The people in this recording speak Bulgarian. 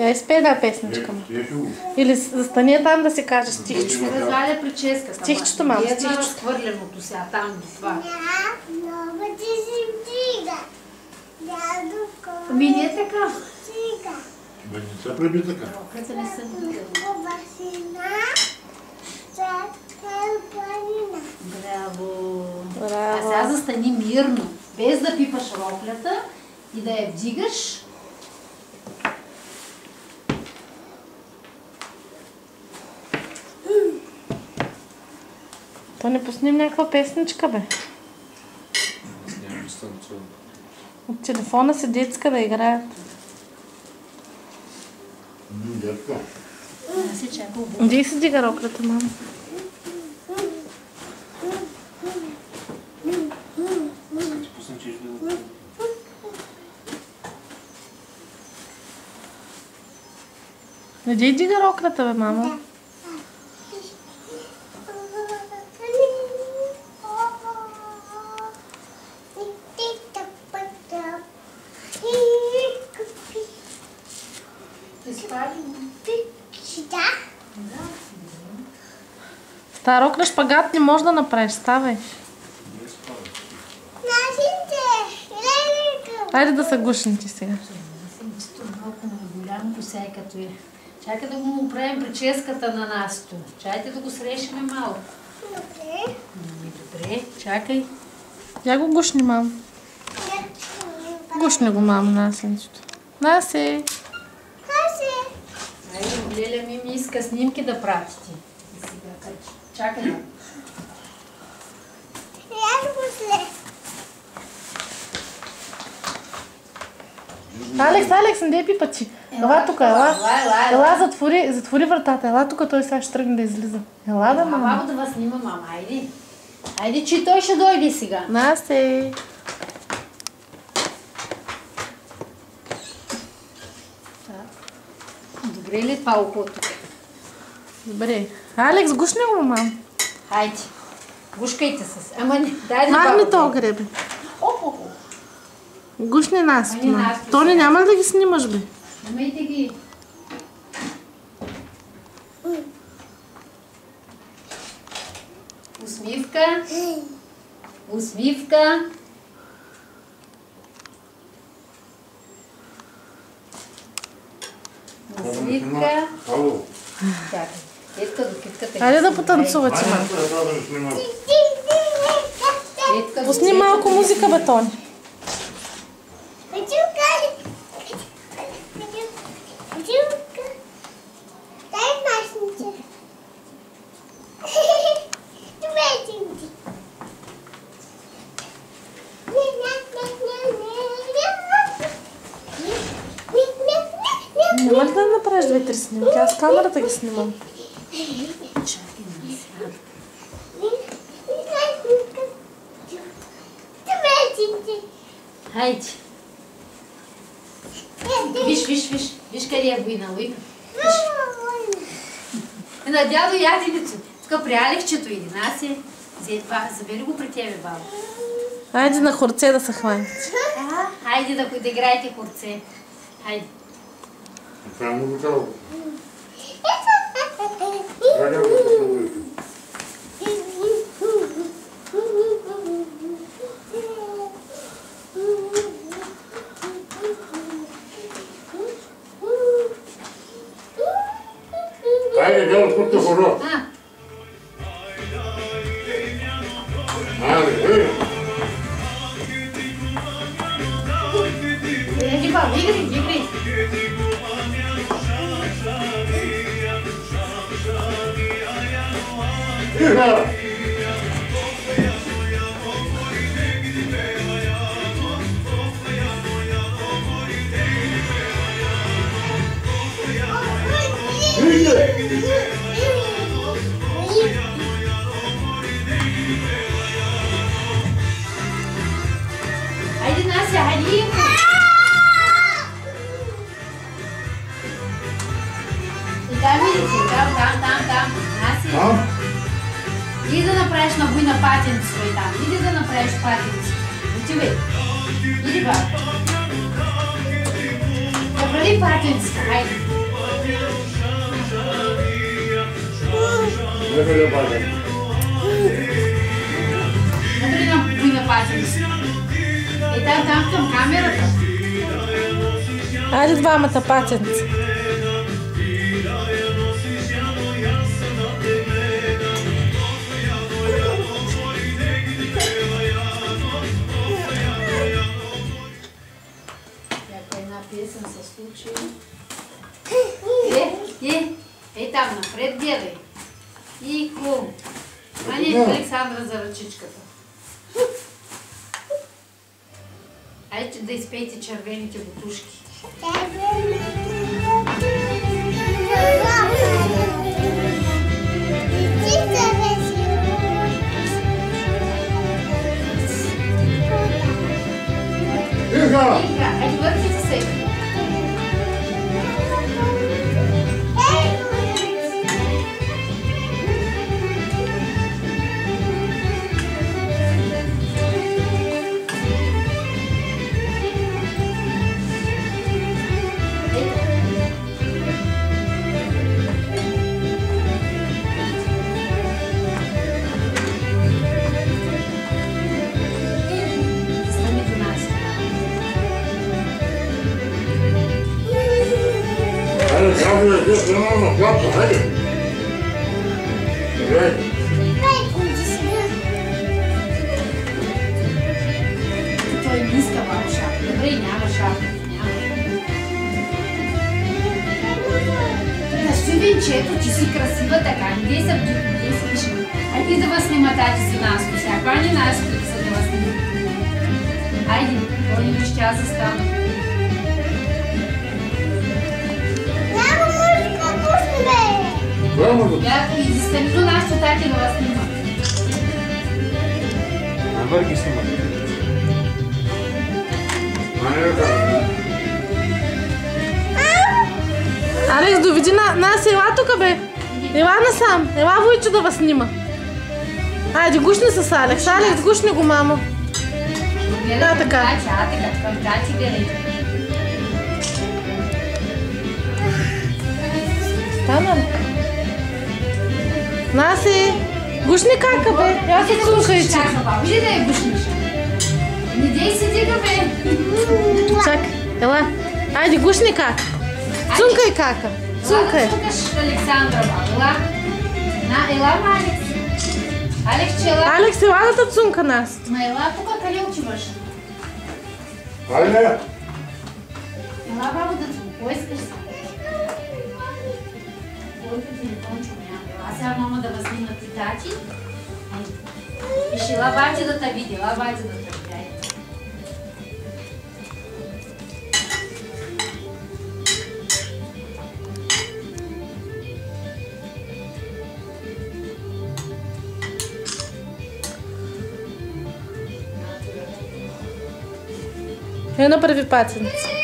Я изпей една песничка. Или застани там да си кажеш стихчето. Ще разваля прическата. Стихчето, мама, стихчето. стихчето. Разхвърленото сега, там до това. Много ти си вдига. Дядуко. Ами не е така. Вдига. Бе, не се преби така. Роката не съм видела. Басина. Планина. Браво. Браво. А сега застани мирно, без да пипаш роклята и да я вдигаш. То не пуснем някаква песничка, бе. От телефона си детска да играят. Детка. Не си чака обувка. Иди си дига роклята, мама. Иди дига роклята, бе, мама. Та рокля шпагат не можеш да направиш, ставай. Хайде да са гушните сега. Малко голямо посяй като е. Чакай да му оправим прическата на Насто. Чакайте да го срещаме малко. Добре. Добре, чакай. Я го гушни, мам. Гушни го, мам, Насенцето. Насе. Айде, Леля ми иска снимки да пратите. Чакай. Алекс, не дей пипачи. Ела тук, ела, затвори вратата. Ела тук, той сега ще тръгне да излиза. Ела да, мама. Бабо да вас снима, мама, айде. Айде, че той ще дойде сега. Насе. Добре ли това око тук? Добре. Алекс, гушни го, мам. Хайде. Гушкайте се. Ама не, дай да Махни бабо. то гребе. Опо. Гушни нас, Ами, мам. Насто То не сега. няма да ги снимаш, бе. Намейте ги. Усмивка. Усмивка. Усмивка. Ало. Чакай. Кетка до кетката. Хайде да потанцувате, мам. Майната е трябва да снима. Кетка до Пусни малко музика, бе, Тони. Няма ли да направиш 2-3 снимки? Аз камерата ги снимам. Хайде. Виж къде е война, Луика. На дядо яденето. Тук при Алекчето иди. Наси, забери го при тебе, баба. Хайде на хорце да се хваните. Хайде да играете хорце. Хайде. Това е много жалко. Хайде, дело, пусти хоро. Хайде, Иди, баба, игри. игра. Хайде, Нася, хайде. И там видите, там. Наси. Иди да направиш на буйна патенци, той там. Иди да направиш патенци. Отивай. Иди, баба. Направи патенци, хайде. Нека да бъде. Напри на буйна патеница. Там към камерата. Айде двамата патенци. Една песен се случи. Там напред гледай. И клум. Мани Александра за ръчичката. Айде да изпейте червените бутушки. Айде върхите се. Трябва да идеш едно на плата, хайде. Добре. Той не иска малко шапка. Добре, няма шапка. Защо, Венчето, ти си красива така? Не се виж. Айде да вас снима тази си Наско. Всяка ни Наско да се да вас снима. Айде, той не ще аз застана. И застани до Наско, тати да вас снима. Навър ги снима. Алекс, доведи нас, ела тук, бе. Ела насам. Ела Войчо да вас снима. Айде, гушни с Алекс. Алекс, гушни го, мамо. Да, така. Към тати гледайте. Стана ли? Наси, гушни кака, бе. Я се цункай, че. Вижди да я гушниш. Не дей си дига, бе. Чакай, ела. Айде, гушни как. Цункай кака. Цункай. Цункаш Александра, баба. Ела, Алекс. Алекс, че ела. Алекс, ела да те цунка нас. Ма ела тук, къде отиваш? Хайде. Ела, баба, да цунка. Кой искаш са? Който телефончо няма. Ела сега мама да възнимат и тати. И ще ела бати да те види. Ела бати да те види. Я направи патенце.